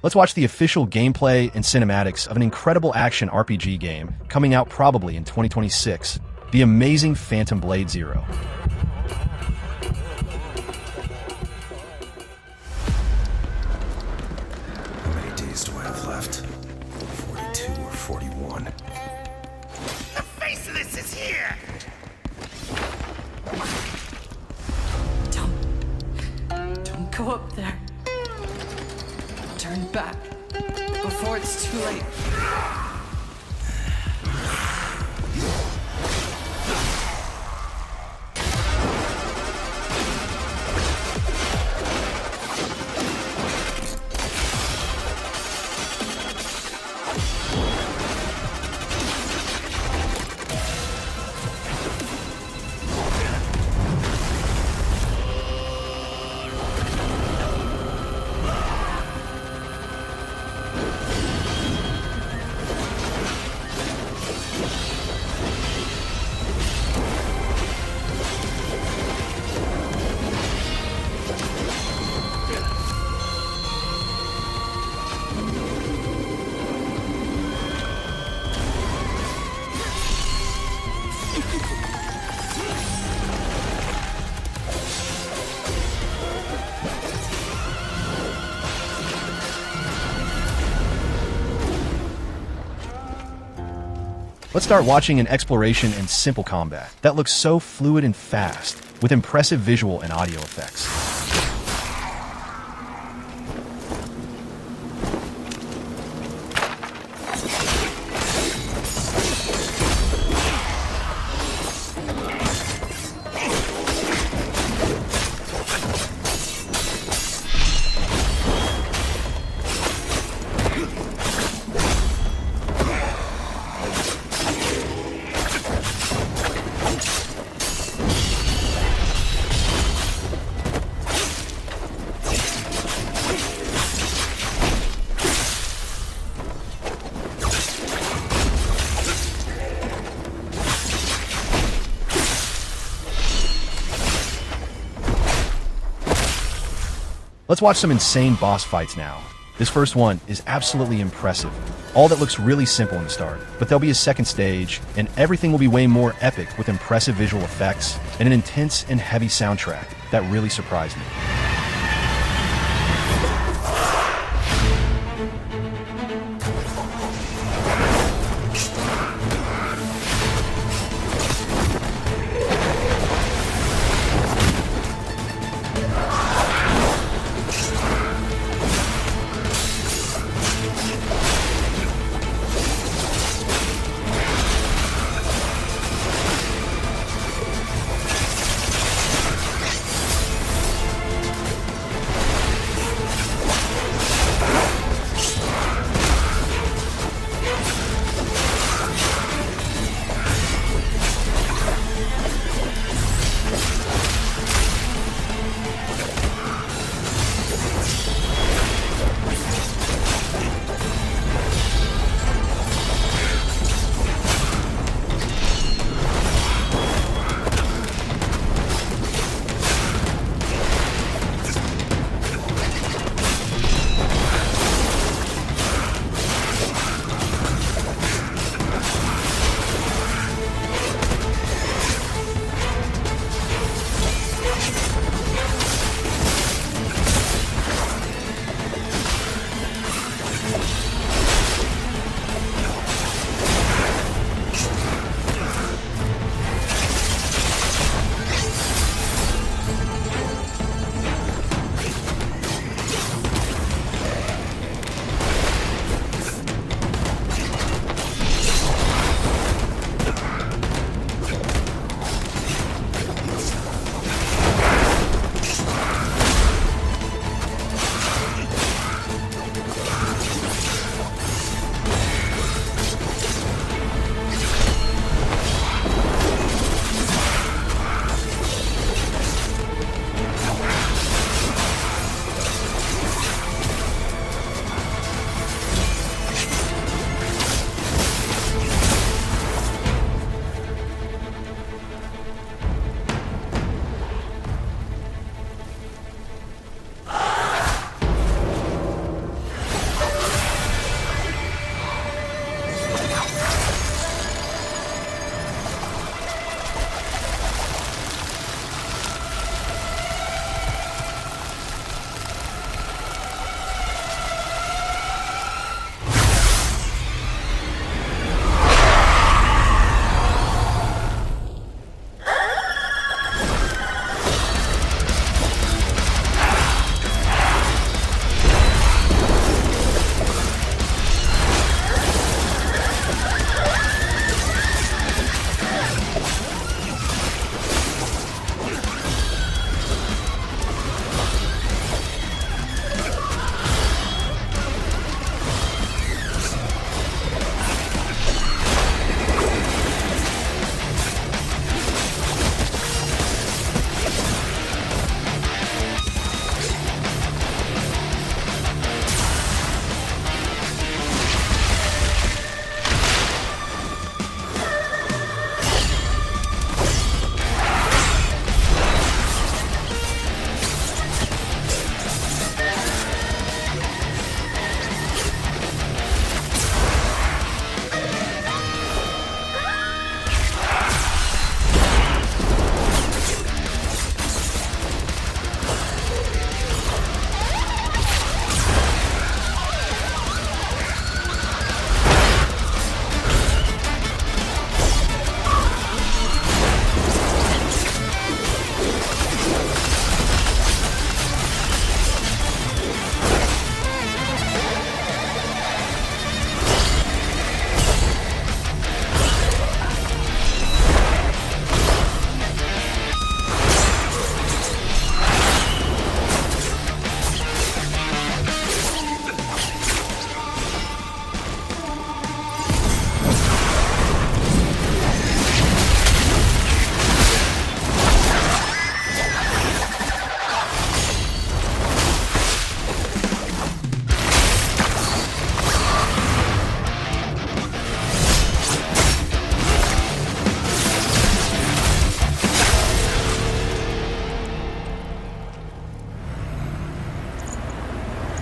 Let's watch the official gameplay and cinematics of an incredible action RPG game coming out probably in 2026, the amazing Phantom Blade Zero. How many days do I have left? 42 or 41? The face of this is here! Don't go up there. Turn back before it's too late. Let's start watching an exploration and simple combat that looks so fluid and fast, with impressive visual and audio effects. Let's watch some insane boss fights now. This first one is absolutely impressive. All that looks really simple in the start, but there'll be a second stage, and everything will be way more epic with impressive visual effects and an intense and heavy soundtrack that really surprised me.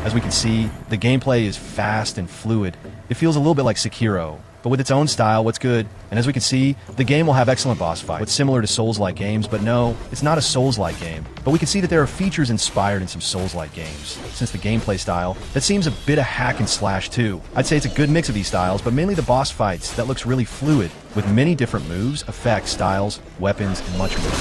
As we can see, the gameplay is fast and fluid. It feels a little bit like Sekiro, but with its own style, what's good. And as we can see, the game will have excellent boss fights, what's similar to Souls-like games, but no, it's not a Souls-like game. But we can see that there are features inspired in some Souls-like games, since the gameplay style, that seems a bit of hack and slash too. I'd say it's a good mix of these styles, but mainly the boss fights that looks really fluid, with many different moves, effects, styles, weapons, and much more.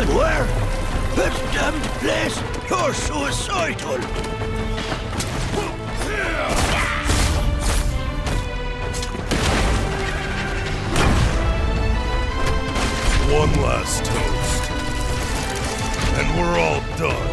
Where? This damned place! You're suicidal! One last toast, and we're all done.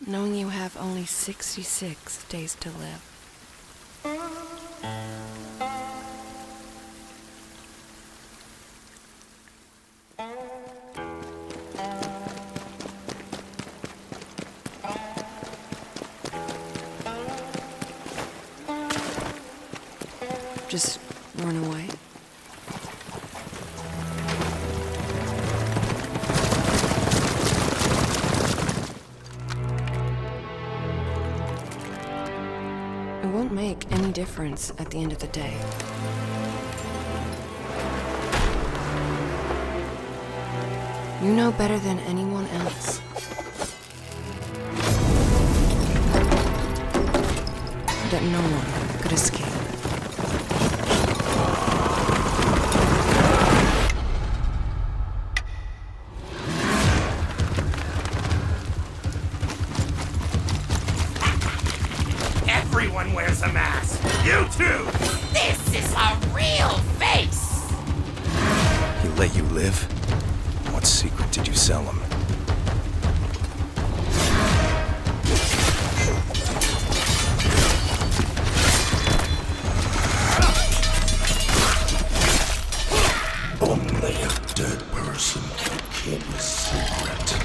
Knowing you have only 66 days to live. Just run away. It won't make any difference at the end of the day. You know better than anyone else that no one could escape. Let you live? What secret did you sell him? Only a dead person can keep a secret.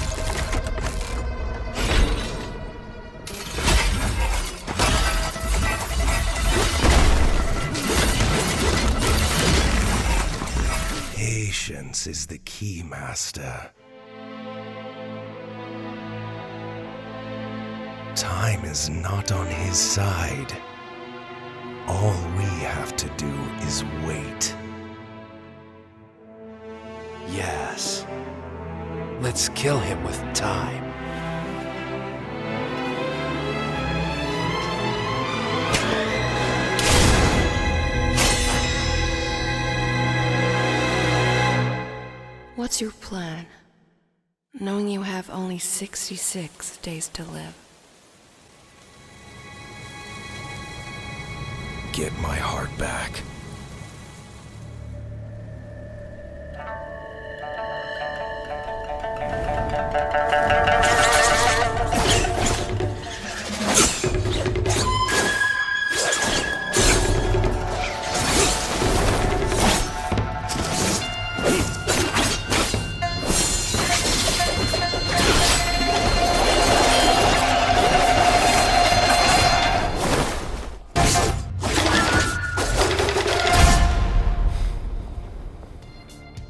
Patience is the key, Master. Time is not on his side. All we have to do is wait. Yes. Let's kill him with time. What's your plan? Knowing you have only 66 days to live. Get my heart back.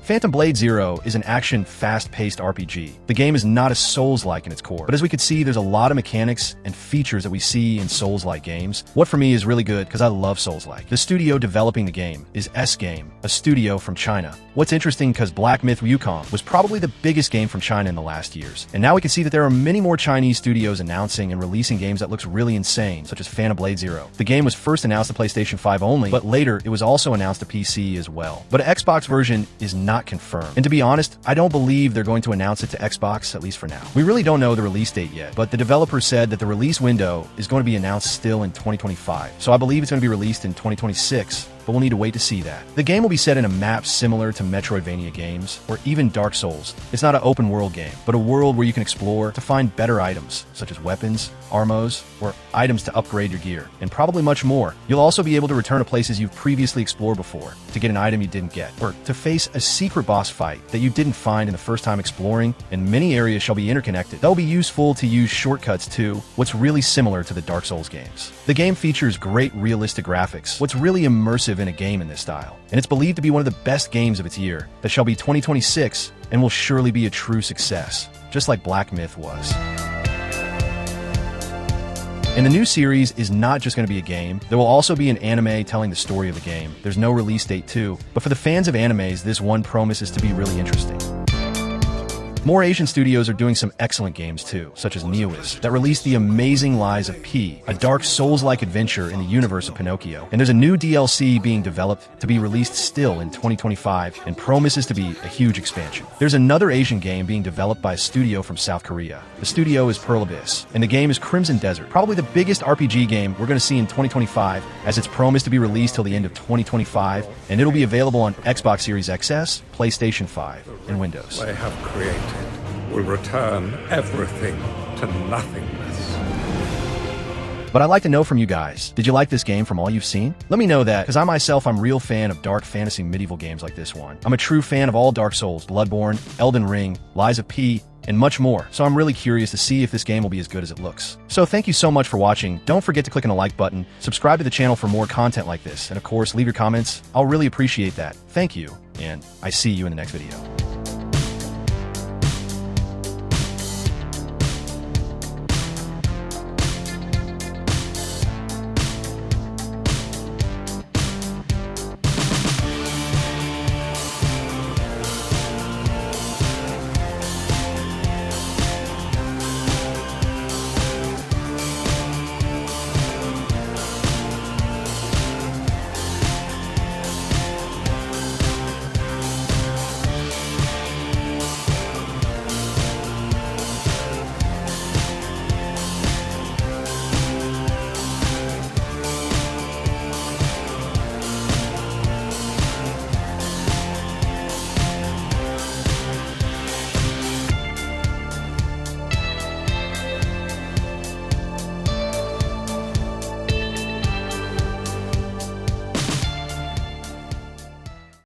Phantom Blade Zero is an action, fast-paced RPG. The game is not as Souls-like in its core, but as we could see, there's a lot of mechanics and features that we see in Souls-like games. What for me is really good because I love Souls-like. The studio developing the game is S-Game, a studio from China. What's interesting because Black Myth Wukong was probably the biggest game from China in the last years, and now we can see that there are many more Chinese studios announcing and releasing games that looks really insane, such as Phantom Blade Zero. The game was first announced to PlayStation 5 only, but later it was also announced to PC as well. But an Xbox version is not confirmed. And to be honest, I don't believe they're going to announce it to Xbox, at least for now. We really don't know the release date yet, but the developer said that the release window is going to be announced still in 2025. So I believe it's going to be released in 2026. But we'll need to wait to see that. The game will be set in a map similar to Metroidvania games, or even Dark Souls. It's not an open world game, but a world where you can explore to find better items, such as weapons, armos, or items to upgrade your gear, and probably much more. You'll also be able to return to places you've previously explored before, to get an item you didn't get, or to face a secret boss fight that you didn't find in the first time exploring, and many areas shall be interconnected. They'll be useful to use shortcuts too, what's really similar to the Dark Souls games. The game features great realistic graphics, what's really immersive in a game in this style, and it's believed to be one of the best games of its year that shall be 2026 and will surely be a true success, just like Black Myth was. And the new series is not just going to be a game, there will also be an anime telling the story of the game. There's no release date too, but for the fans of animes, this one promises to be really interesting. More Asian studios are doing some excellent games too, such as Neowiz, that released The Amazing Lies of P, a dark Souls-like adventure in the universe of Pinocchio. And there's a new DLC being developed to be released still in 2025 and promises to be a huge expansion. There's another Asian game being developed by a studio from South Korea. The studio is Pearl Abyss, and the game is Crimson Desert, probably the biggest RPG game we're going to see in 2025, as it's promised to be released till the end of 2025, and it'll be available on Xbox Series XS, PlayStation 5, and Windows. I have created will return everything to nothingness. But I'd like to know from you guys, did you like this game from all you've seen? Let me know that, because I myself, I'm a real fan of dark fantasy medieval games like this one. I'm a true fan of all Dark Souls, Bloodborne, Elden Ring, Lies of P, and much more, so I'm really curious to see if this game will be as good as it looks. So thank you so much for watching. Don't forget to click on the like button, subscribe to the channel for more content like this, and of course, leave your comments. I'll really appreciate that. Thank you, and I see you in the next video.